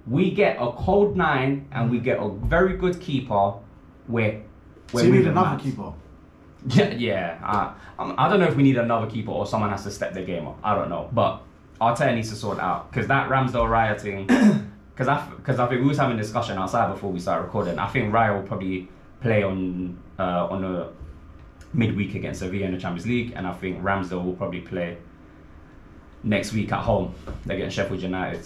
we get a cold 9 and we get a very good keeper, we're So you need moving another mad. keeper. Yeah. I don't know if we need another keeper or someone has to step their game up. I don't know, but Arteta needs to sort it out because that Ramsdale Raya thing. Because I think we was having a discussion outside before we started recording. I think Raya will probably play on a midweek against Sevilla in the Champions League, and I think Ramsdale will probably play next week at home against Sheffield United.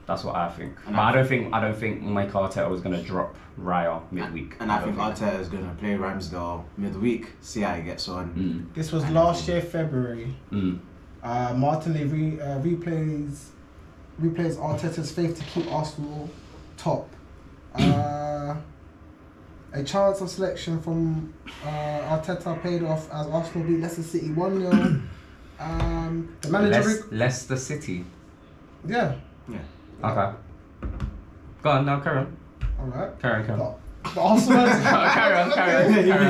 That's what I think. But I don't think Mike Arteta was gonna drop Raya midweek. And I think Arteta is gonna play Ramsdale midweek. See how he gets on. This was last year February. Martinelli replays Arteta's faith to keep Arsenal top. A chance of selection from Arteta paid off as Arsenal beat Leicester City 1-0. The manager... Leicester City? Yeah. Okay. Go on, now carry on. Alright. Carry on. The Arsenal manager... carry on.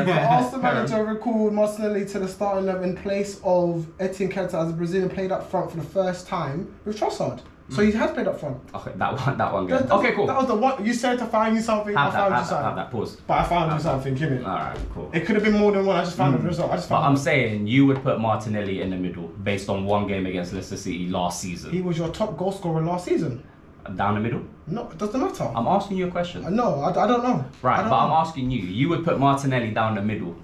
The Arsenal manager recalled Martinelli to the starting 11 in place of Etienne Cantona as the Brazilian played up front for the first time with Trossard. So he has played up front. Okay, that one good. Okay, cool. That was the one you said to find you something. I found you something. Have that pause. But I found you something, innit? Alright, cool. It could have been more than one. I just found the result. But I'm saying you would put Martinelli in the middle based on one game against Leicester City last season. He was your top goal scorer last season. Down the middle? No, it doesn't matter. I'm asking you a question. No, I don't know. Right, but I'm asking you. You would put Martinelli down the middle.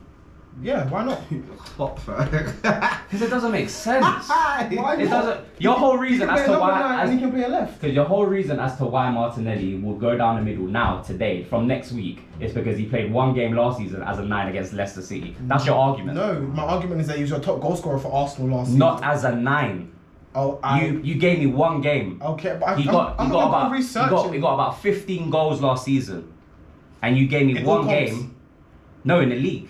Yeah, why not? Because it doesn't make sense. Why It not? doesn't. Your whole reason as to why. And he can play a left. Because your whole reason as to why Martinelli will go down the middle now, today, from next week, is because he played one game last season as a 9 against Leicester City. That's your argument. No, my argument is that he was your top goal scorer for Arsenal last season. Not as a 9. Oh, You gave me one game. Okay, but He got about 15 goals last season, and you gave me In one all comps? game. No, in the league.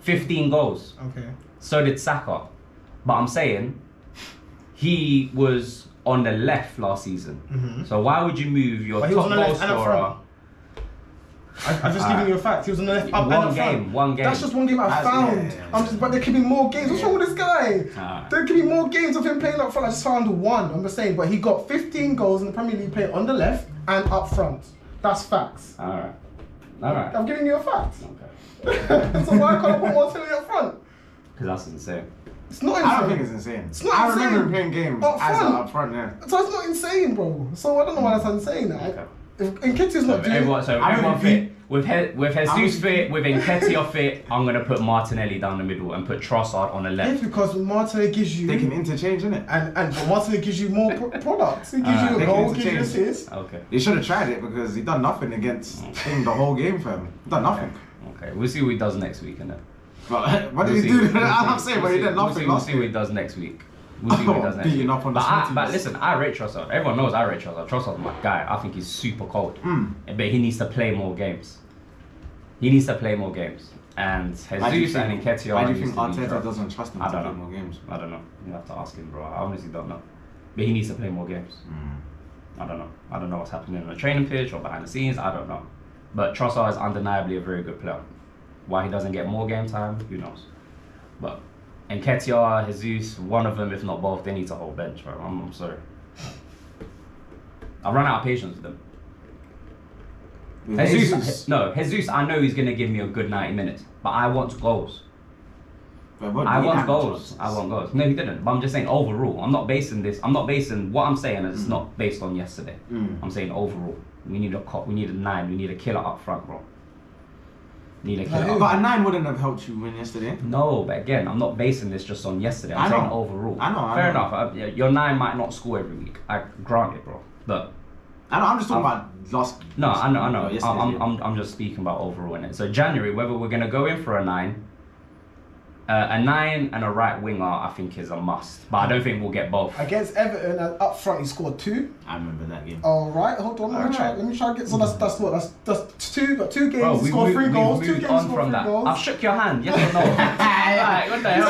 15 goals. Okay. So did Saka. But I'm saying he was on the left last season. So why would you move your But he was top on the goal left and up scorer? I'm just giving you a fact. He was on the left up and One up front. game. That's just one game I found. But there could be more games. What's wrong with this guy? There could be more games of him playing up front. I just found one. I'm just saying. But he got 15 goals in the Premier League playing on the left and up front. That's facts. Alright. I'm giving you a fact. Okay. So why can't I put Martinelli up front? Because that's insane. It's not insane. I don't think it's insane. It's not I insane. remember him playing games Up as front. up front, yeah. So it's not insane, bro. So I don't know why that's insane. Okay. If Nketiah's not doing Everyone fit. With Jesus fit, with Nketiah fit, I'm going to put Martinelli down the middle and put Trossard on the Yeah, left. because Martinelli gives you... They can interchange, innit? And Martinelli gives you more products. He gives you a they goal, can gives you interchange. assists. Okay. He should have tried it because he done nothing against him the whole game for him. He done nothing. Okay. We'll see what he does next week, innit? But what did he do? I'm saying, but he did nothing We'll last see what he week. does next week. We'll see what he does next Beating week. up on the But Smithies. listen, I rate Trossard. Everyone knows I rate Trossard. Trossard's my guy. I think he's super cold. But he needs to play more games. And Jesus and Nketiah. Why do you needs think to be Arteta dropped. doesn't trust him I to don't play know. more games? I don't know. You have to ask him, bro. I honestly don't know. But he needs to play more games. I don't know. I don't know what's happening on the training pitch or behind the scenes. I don't know. But Trossard is undeniably a very good player. Why he doesn't get more game time, who knows? But Nketiah, Jesus, one of them, if not both, they need to hold bench, bro. I'm sorry. I've run out of patience with them. Jesus, I know he's going to give me a good 90 minutes. But I want goals. I want goals. No, he didn't. But I'm just saying overall. I'm not basing what I'm saying is it's not based on yesterday. I'm saying overall. We need a 9. We need a killer up front, bro. But a 9 wouldn't have helped you win yesterday. No, but again, I'm not basing this just on yesterday. I'm saying overall. I know. Fair enough. Your 9 might not score every week. I grant it, bro. But I'm just talking about last. no, I know. Yesterday's game. I'm just speaking about overall in it. So January, whether we're gonna go in for a 9. A 9 and a right winger, I think, is a must. But I don't think we'll get both. Against Everton, up front, he scored 2. I remember that game. All right, hold on. Let me try and get. So that's what. That's 2. Got 2 games. Bro, he scored 3 goals. 2 moved games. on Scored from 3 that. goals. I've shook your hand. Yes or no? Like, what the hell?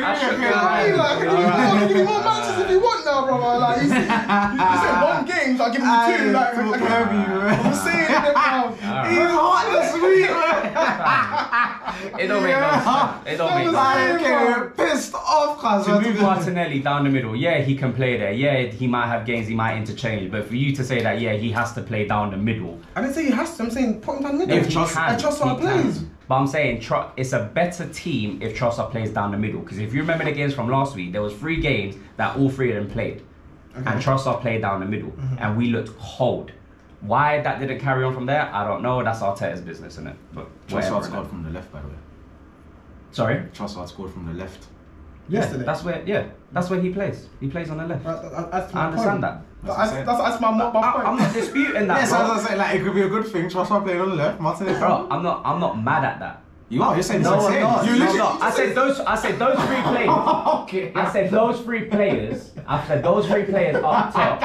I can give you more matches if you want now, brother. Like, you said 1 game. games, I'll give him 2. Like, talk okay. heavy, man. I'm saying it, bro. He's heartless, sweet, man. It don't make no sense. It don't make no sense. I get pissed off, cuz. To move Martinelli down the middle, yeah, he can play there. Yeah, he might have games, he might interchange. But for you to say that, yeah, he has to play down the middle. I didn't say he has to. I'm saying put him down the middle. If Trossard plays. But I'm saying it's a better team if Trossard plays down the middle. Because if you remember the games from last week, there was 3 games that all 3 of them played. Okay. And Trossard played down the middle. And we looked cold. Why that didn't carry on from there, I don't know. That's Arteta's business, isn't it? But Trossard scored from the left, by the way. Sorry? Trossard scored from the left. Yeah, that's where he plays. He plays on the left. I understand that. That's my point. I'm not disputing that. Yes, as I say, like it could be a good thing. Trossard playing on the left, Martinelli. Bro, I'm not mad at that. You are. You're saying no, it's I'm not. You No, literally. no. I said those 3 players. Okay. I said those 3 players. I said those 3 players up top.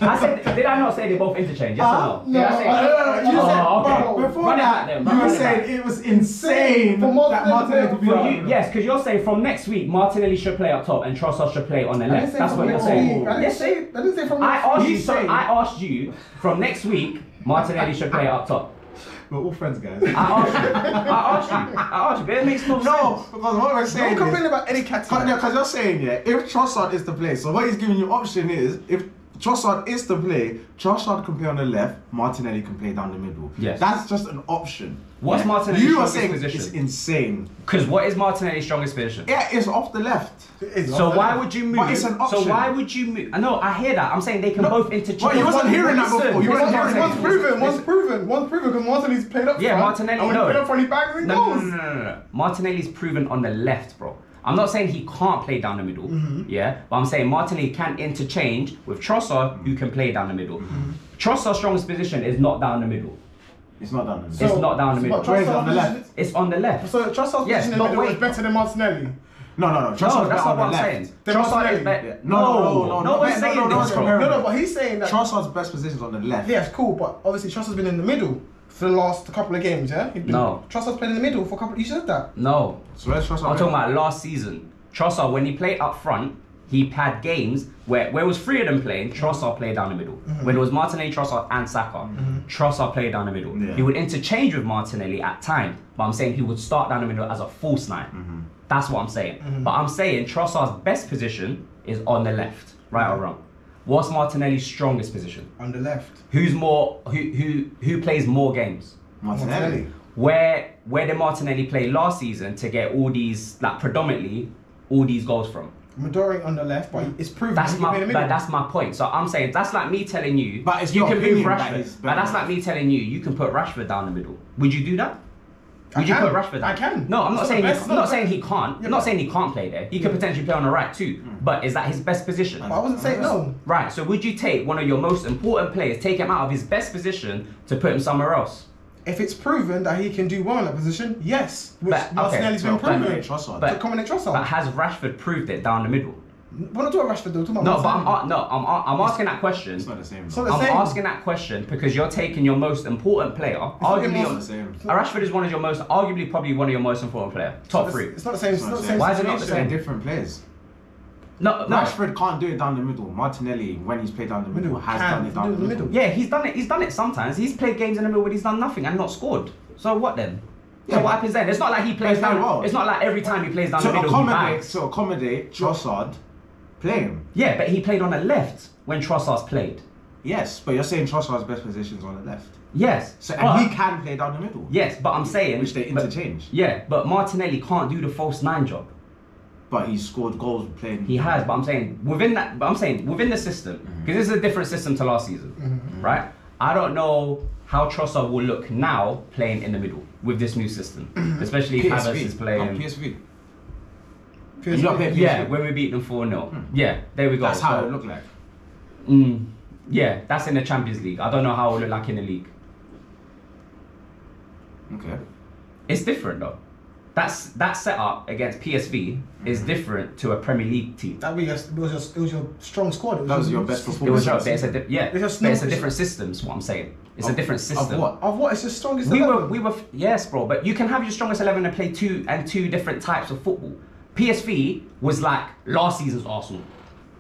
I said, did I not say they both interchange? Yes or no? No. You said, okay. bro, before Run it that, back then, you run were it back. saying it was insane For that Martinelli could be For on. you, yes, because you're saying from next week Martinelli should play up top and Trossard should play on the left. That's what you're saying. I didn't say from I next week. asked you from next week Martinelli should play up top. We're all friends, guys. I asked you, but it makes no sense. No, because what we're saying Don't is, complain about any category. because you're saying, yeah, if Trossard is to play, so what he's giving you option is, if Trossard is to play, Trossard can play on the left, Martinelli can play down the middle. Yes. That's just an option. What's Martinelli's You are strongest saying position? it's insane. Because what is Martinelli's strongest position? Yeah, it's off the left. So why would you move? But it's an option. So why would you move? I know, I hear that. I'm saying they can both interchange. But you wasn't hearing that before. You wasn't hearing One's that. proven. One's proven because Martinelli's played up Yeah, front. Martinelli, And when no. he played up front, he bangs and goals. No. Martinelli's proven on the left, bro. I'm not saying he can't play down the middle, yeah, but I'm saying Martinelli can interchange with Trossard, who can play down the middle. Trossard's strongest position is not down the middle. It's not down the middle. It's not down the middle. Where is it? On the left? It's on the left. So Trossard's Yes, position in the but middle wait. is better than Martinelli. No. No, Trossard's that's better not on what I'm the saying. left. Then Trossard Martinelli. is better. Yeah. No, No one's saying this, one's bro. comparing. No, but he's saying that. Trossard's best position's on the left. Yeah, it's cool, but obviously Trossard's been in the middle for the last couple of games, yeah? No. Trossard's played in the middle for a couple. You said that. No. So where's Trossard? I'm talking about last season. Trossard, when he played up front, he had games where it was 3 of them playing, Trossard played down the middle. When it was Martinelli, Trossard and Saka, Trossard played down the middle. Yeah. He would interchange with Martinelli at times, but I'm saying he would start down the middle as a false 9. That's what I'm saying. But I'm saying Trossard's best position is on the left, right or wrong. What's Martinelli's strongest position? On the left. Who's more? Who plays more games? Martinelli. Where did Martinelli play last season to get all these, like predominantly, all these goals from? Majority on the left, but it's proven. That's he can play in the middle. that's my point. So I'm saying that's like me telling you, But it's you your can move opinion that Rashford. he's But that's better. like me telling you can put Rashford down the middle. Would you do that? Would you can. put Rashford down? I can. No, I'm not It's saying not the best, I'm not it's saying not he can't. Yeah, I'm not but- saying he can't play there. He could potentially play on the right too. But is that his best position? But I wasn't saying no. Right. So would you take one of your most important players, take him out of his best position to put him somewhere else? If it's proven that he can do well in that position, yes. Which But- okay, Martinelli's so been proven. Dominic Trossard. But- To accommodate Trossard. But has Rashford proved it down the middle? We're not talking about Rashford though, we're talking No, about but Martinelli. I'm asking that question. It's not the same. So though. the I'm same. asking that question because you're taking your most important player, arguably. It's not the same. Rashford is one of your most, arguably, probably one of your most important player. Top 3. It's not the same. It's not the same. Why is it not the situation. same? They're different players. No. Rashford can't do it down the middle. Martinelli, when he's played down the middle, has Can done it down do the it in the middle. middle. Yeah, he's done it. He's done it sometimes. He's played games in the middle where he's done nothing and not scored. So what then? So Yeah, what happens then? It's not like he plays He's done down. well. It's not like every time he plays down the middle he bags. To accommodate Trossard playing. Yeah, but he played on the left when Trossard's played. Yes, but you're saying Trossard's best position's on the left. Yes. So but- and he can play down the middle. Yes, but I'm saying Which they but- interchange. Yeah, but Martinelli can't do the false 9 job. But he's scored goals playing. He has, but I'm saying within that. But I'm saying within the system, because this is a different system to last season, right? I don't know how Trossard will look now playing in the middle with this new system, especially if Havertz is On playing. PSV. PSV. You're not playing PSV. Yeah, when we beat them 4-0. Yeah, there we go. That's how So, it looked like. Yeah, that's in the Champions League. I don't know how it will look like in the league. Okay. It's different though. That setup against PSV is different to a Premier League team. That was your strong squad. That was your best It performance. was it's a just but it's a no- different system. Is what I'm saying. It's a different system. Of what? Of what? It's your strongest. We 11. were yes, bro. But you can have your strongest 11 and play two different types of football. PSV was like last season's Arsenal.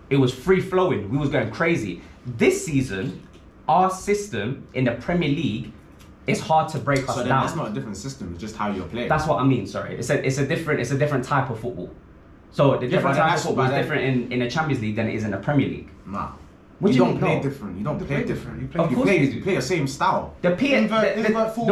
It was free flowing. We was going crazy. This season, our system in the Premier League, it's hard to break us So then down. that's not a different system. It's just how you're playing. That's what I mean. Sorry, it's a different type of football. So the different but type of that's- football is but then- different in the Champions League than it is in the Premier League. Nah. What do you you don't mean, play no? different. You don't You play play different. different. You Of course you play the same style. The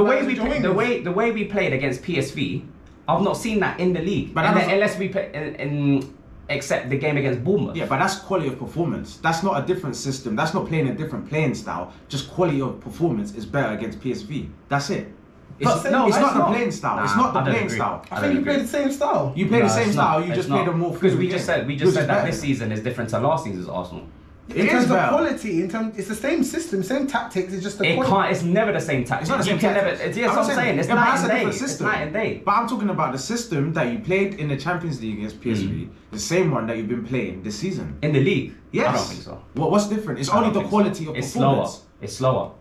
way we play, the way we played against PSV, I've not seen that in the league. But that was- unless we play except the game against Bournemouth. Yeah, but that's quality of performance. That's not a different system. That's not playing a different playing style. Just quality of performance is better against PSV. That's it. It's, But no, it's it's not the not. playing style. It's Nah, not the I don't playing agree. style. I think you play the same style. You play the No, same it's style. not. You It's just play not. them more because fluid we just game. said Because that it's this better. season is different to last season's Arsenal. In It terms is of better. quality, it's the same system, same tactics. It's just the It quality. can't. It's never the same tactic. It's not the same You can tactics. never. That's what I'm saying. It's Yeah, but night that's and a day. different It's system. night and day. But I'm talking about the system that you played in the Champions League against PSV, the same one that you've been playing this season. In the league, Yes. I don't think so. What's different? It's I only don't the think quality so. of It's slower. performance. It's slower.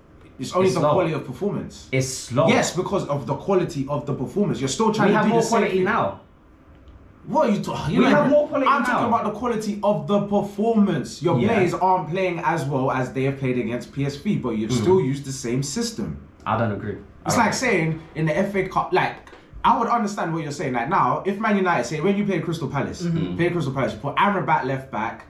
It's only It's the slower. quality of performance. It's slower. Yes, because of the quality of the performance. You're still trying we to have do more the same quality thing. now. What are you talking? We have more quality I'm now. talking about the quality of the performance. Your Yeah. players aren't playing as well as they have played against PSV, but you've still used the same system. I don't agree. It's like saying in the FA Cup, like, I would understand what you're saying. Like now, if Man United say when you play Crystal Palace, play Crystal Palace, you put Amrabat left back.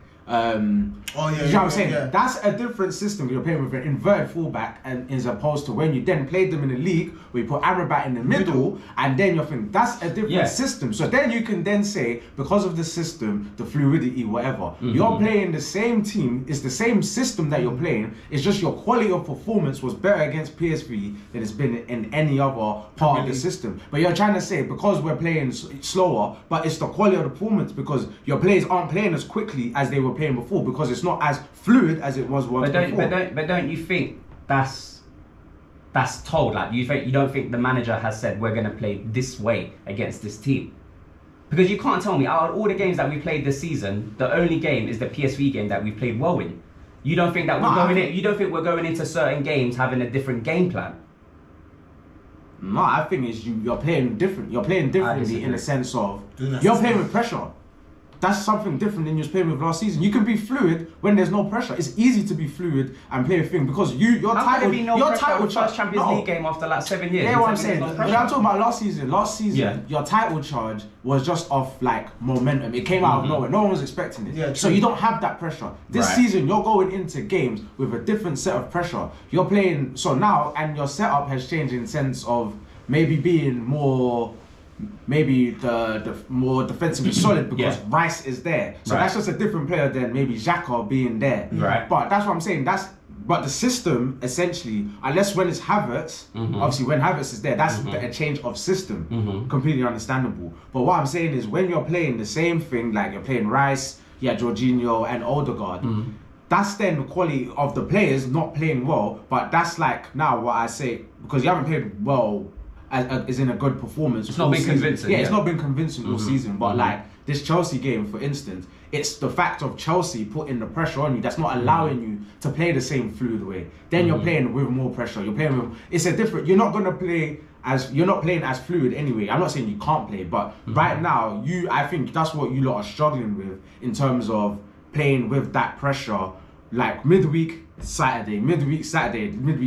Oh, yeah, you know what I'm saying? yeah. That's a different system. You're playing with an inverted fullback, and as opposed to when you then played them in the league, where you put Amrabat in the middle, and then you're thinking that's a different Yeah. system. So then you can then say because of the system, the fluidity, whatever, you're playing the same team. It's the same system that you're playing. It's just your quality of performance was better against PSV than it's been in any other part of the system. But you're trying to say because we're playing slower, but it's the quality of the performance because your players aren't playing as quickly as they were playing before because it's not as fluid as it was once before. But don't you think that's told? Like you don't think the manager has said we're gonna play this way against this team? Because you can't tell me out of all the games that we played this season, the only game is the PSV game that we played well in. You don't think that you don't think we're going into certain games having a different game plan? No, I think it's you're playing different. You're playing differently in the sense of you're playing with pressure. That's something different than you was playing with last season. You can be fluid when there's no pressure. It's easy to be fluid and play a thing because your How can there title, be no your pressure title on first Champions League game after like 7 years? Yeah, what I'm It's like saying. there's no But pressure. I'm talking about last season. Last season, Yeah. your title charge was just off like momentum. It came out of nowhere. No one was expecting it. Yeah, so true. you don't have that pressure. This Right. season, you're going into games with a different set of pressure. You're playing so now, and your setup has changed in sense of maybe being more. Maybe the more defensively solid because Yeah. Rice is there. So Right. that's just a different player than maybe Xhaka being there. Right. But that's what I'm saying. But the system essentially, unless when it's Havertz, obviously when Havertz is there, that's a change of system. Completely understandable. But what I'm saying is when you're playing the same thing, like you're playing Rice, Jorginho and Odegaard, that's then the quality of the players not playing well. But that's like now what I say because you haven't played well. Is in a good performance. It's not all been season. convincing, Yeah, it's yeah. not been convincing all season. But like this Chelsea game, for instance, it's the fact of Chelsea putting the pressure on you that's not allowing you to play the same fluid way. Then you're playing with more pressure. You're playing with. It's a different. You're not gonna play as. You're not playing as fluid anyway. I'm not saying you can't play, but right now, I think that's what you lot are struggling with in terms of playing with that pressure. Like midweek Saturday,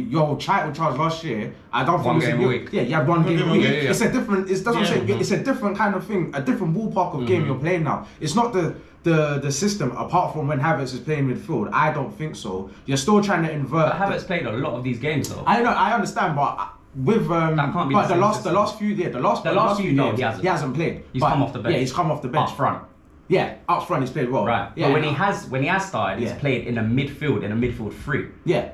your title charge last year. I don't think One it was game a week. Yeah, you had one game a week. Yeah, yeah. It's a different. That's what I'm saying. It's a different kind of thing, a different ballpark of game you're playing now. It's not the system apart from when Havertz is playing midfield. I don't think so. You're still trying to invert. But Havertz played a lot of these games though. I know, I understand, but with That can't be but the the same last few no, games he hasn't. played. He's But- come off the bench. Yeah, he's come off the bench Up front. Yeah, up front he's played well. Right. Yeah. But when he has started, he's Yeah. played in a midfield three. Yeah.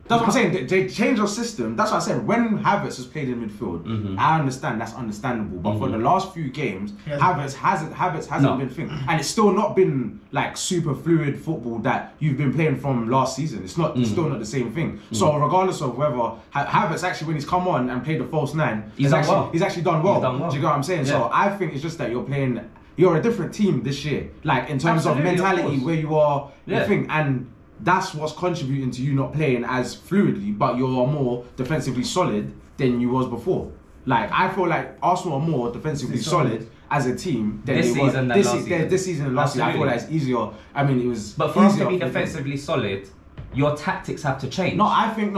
That's what I'm saying. They change your system. That's what I said. When Havertz has played in midfield, I understand. That's understandable. But for the last few games, Havertz hasn't No. been thing, and it's still not been like super fluid football that you've been playing from last season. It's not. It's still not the same thing. So regardless of whether Havertz actually, when he's come on and played the false nine, He's done well. He's actually done well. He's done well. Do you get what I'm saying? So Yeah. I think it's just that you're playing. You're a different team this year, like in terms Absolutely, of of mentality, course. where you are. Yeah. The thing and. That's what's contributing to you not playing as fluidly, but you're more defensively solid than you was before. Like I feel like Arsenal are more defensively solid as a team than This they were season than last season. this season and last year. I feel Absolutely. like it's easier. I mean, it was. But for us to easier be for them. defensively solid, your tactics have to change. No, I think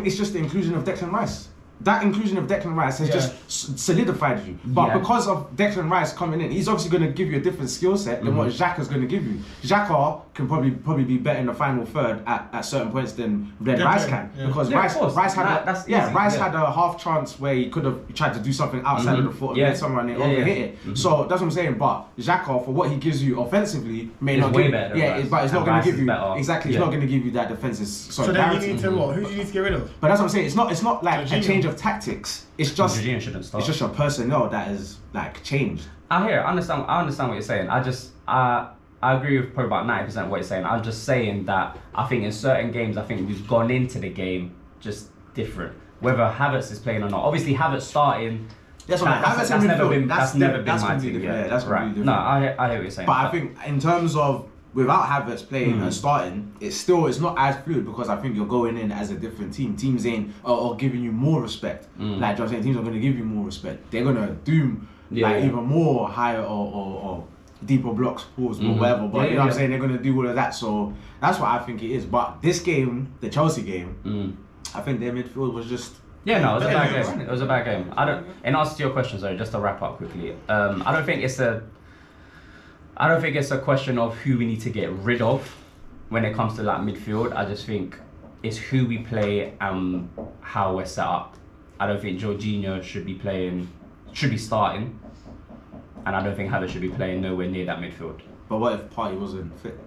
it's just the inclusion of Declan Rice. That inclusion of Declan Rice has Yeah. just solidified you. But Yeah. because of Declan Rice coming in, he's obviously going to give you a different skill set than what Xhaka's going to give you. Xhaka can probably be better in the final third at certain points than Rice can. Yeah. Because Yeah, of course. Rice had That's easy, Rice yeah. had a half chance where he could have tried to do something outside of the foot, Yeah. hit someone and Yeah, overhit yeah. it. So that's what I'm saying. But Xhaka, for what he gives you offensively, may Is not way give better than yeah, Rice. but it's not And going Rice to give is you better. exactly. It's Yeah. not going to give you that defensive So then you solidarity. need to what? Who do you need to get rid of? But that's what I'm saying. It's not like a Jorginho. change of tactics. It's just Jorginho shouldn't start. it's just your personnel that is like changed. I hear, I understand what you're saying. I agree with probably about 90% of what you're saying. I'm just saying that I think in certain games, I think we've gone into the game just different. Whether Havertz is playing or not. Obviously, Havertz starting. That's what I'm- That's Havertz in never midfield. been. That's never been that's my completely thing. different. Yeah, That's right. completely No, different. I hear what you're saying. But I think in terms of without Havertz playing Hmm. and starting, it's not as fluid because I think you're going in as a different team. Teams ain't or giving you more respect. Hmm. Like you know what I'm saying, teams are going to give you more respect. They're going to do Yeah. even more higher or deeper blocks, pulls, or whatever. But Yeah, you know what I'm yeah. saying, they're going to do all of that. So that's what I think it is. But this game, the Chelsea game, I think their midfield was just. Yeah, no, it was a Yeah, bad yeah, game. right. It was a bad game. I don't. In answer to your question, sorry, just to wrap up quickly. I don't think it's a question of who we need to get rid of when it comes to like midfield. I just think it's who we play and how we're set up. I don't think Jorginho should be starting, and I don't think Havertz should be playing nowhere near that midfield. But what if Partey wasn't fit?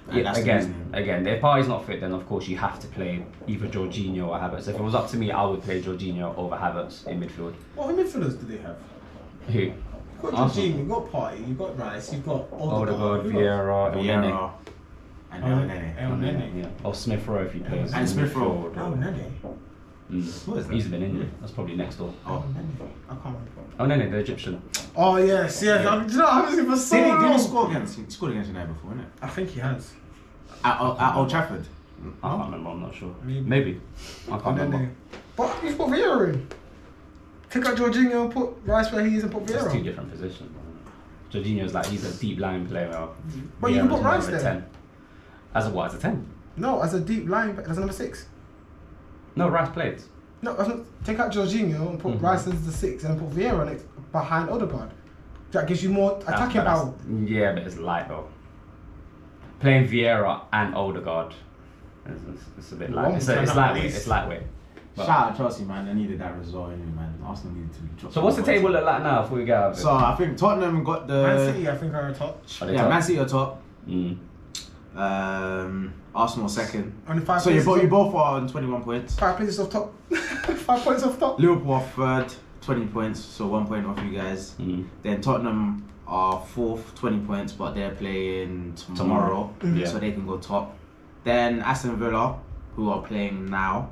And Yeah, that's the reasoning. again, if Partey's not fit, then of course you have to play either Jorginho or Havertz. If it was up to me, I would play Jorginho over Havertz in midfield. What midfielders do they have? Who? You've got Arsenal. Jorginho, you've got Partey, you've got Rice, you've got Odegaard, you've got- Vieira, Elneny. Vieira and Elneny. Elneny. Yeah. Or Smith Rowe if he plays. And in Smith Rowe. midfield. Elneny. What is that? He's been injured. That's probably next door. Oh. I can't remember. Elneny, the Egyptian. Oh yes, yes. Yeah. Do you know I haven't seen for so Did long. he score against? He scored against United before, innit? I think he has. At Old Trafford. I can't remember. I'm not sure. Maybe. Maybe. I can't remember. Elneny. But you've put Vieira in. Take out Jorginho and put Rice where he is and put That's two Vieira. different positions. Jorginho's like he's a deep line player. But you can Vieira's put more Rice of a there. 10. As a what? As a 10? No, as a deep line, as a number 6. No, Rice played. No, take out Jorginho and put Rice as the 6 and put Vieira next behind Odegaard. That gives you more attacking power. Yeah, but it's light though. Playing Vieira and Odegaard, it's a bit light. Wrong It's turn up at lightweight. least. It's lightweight. But- Shout out Chelsea, man. They needed that result anyway, man. Arsenal needed to drop. So what's the some table points. look like now before we get out of it? So I think Tottenham got the. Man City, I think, are on top. Are they Yeah, top? Man City are top. Mm. Arsenal second. Only 5 So you places both are on 21 points. 5 places off top. 5 points off top. Liverpool are third, 20 points, so 1 point off you guys. Mm. Then Tottenham are fourth, 20 points, but they're playing tomorrow, Yeah. so they can go top. Then Aston Villa, who are playing now,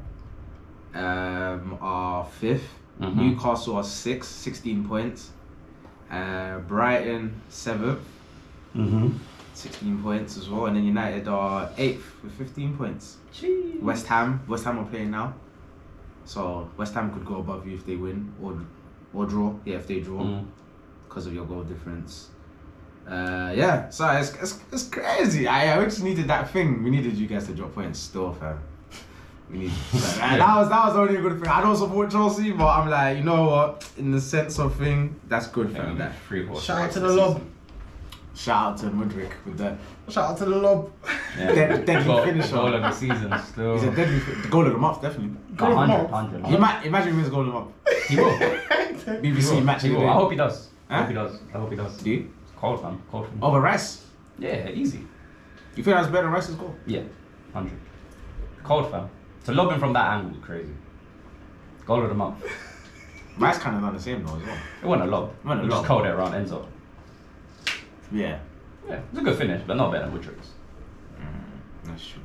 are fifth. Mhm. Newcastle are sixth, 16 points. Brighton seventh, Mm-hmm. 16 points as well, and then United are eighth with 15 points. West Ham are playing now, so West Ham could go above you if they win or draw. Yeah, if they draw, Mm. because of your goal difference. Yeah, so it's crazy. We just needed that thing. We needed you guys to drop points still, fam. We need that was the only good thing. I don't support Chelsea, but I'm like, you know what? In the sense of thing, that's good, fam. That. Shout out to the lob. Shout out to Mudryk with that. Shout out to the lob. Deadly finisher. Goal of the season still. He's a deadly the goal of the month, definitely. Goal of the month. 100. He might imagine him as goal of the month. He will. BBC He match of the will. I day. hope he does. I Huh? hope he does. I hope he does. Do you? It's cold, man. Cold for me. Over Rice. Yeah, easy. You think that's better than Rice's goal? Yeah, 100. Cold, fam. To lob him from that angle is crazy. Goal of the month. Rice kind of done the same though as well. It wasn't a lob. It wasn't a It just lob. cold it around Enzo. Yeah, Yeah, it was a good finish, but not better than Woodrick's. that's true.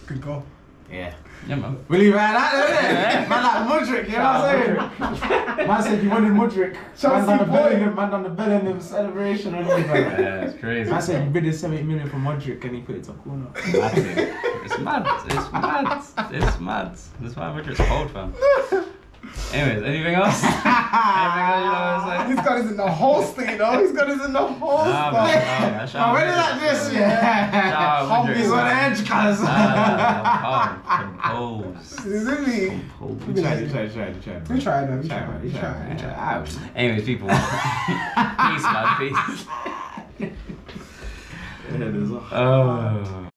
Good goal. Yeah. Yeah, man. We leave it at that, innit? Man like Mudryk, you know what I'm saying? Man said you wanted Mudryk. Man done the Bellingham celebration and everything. Yeah, it's crazy. Man said you bid 70 million for Mudryk and he put it to corner. It's mad. It's mad. It's mad. That's why Woodrick's cold, fam. Anyways, anything else? Anything else you want to say? He's got us in the holster, you know. He's us in the holster. Nah, man, shout out When is Madrid. that this? Yeah. Shout out Madrid, He's on the man. edge, cuz. Compose. Isn't he? Compose. We tried, man. We tried, man. We We tried. tried. Anyways, people. Peace, man. Peace. Yeah, there's a- Oh.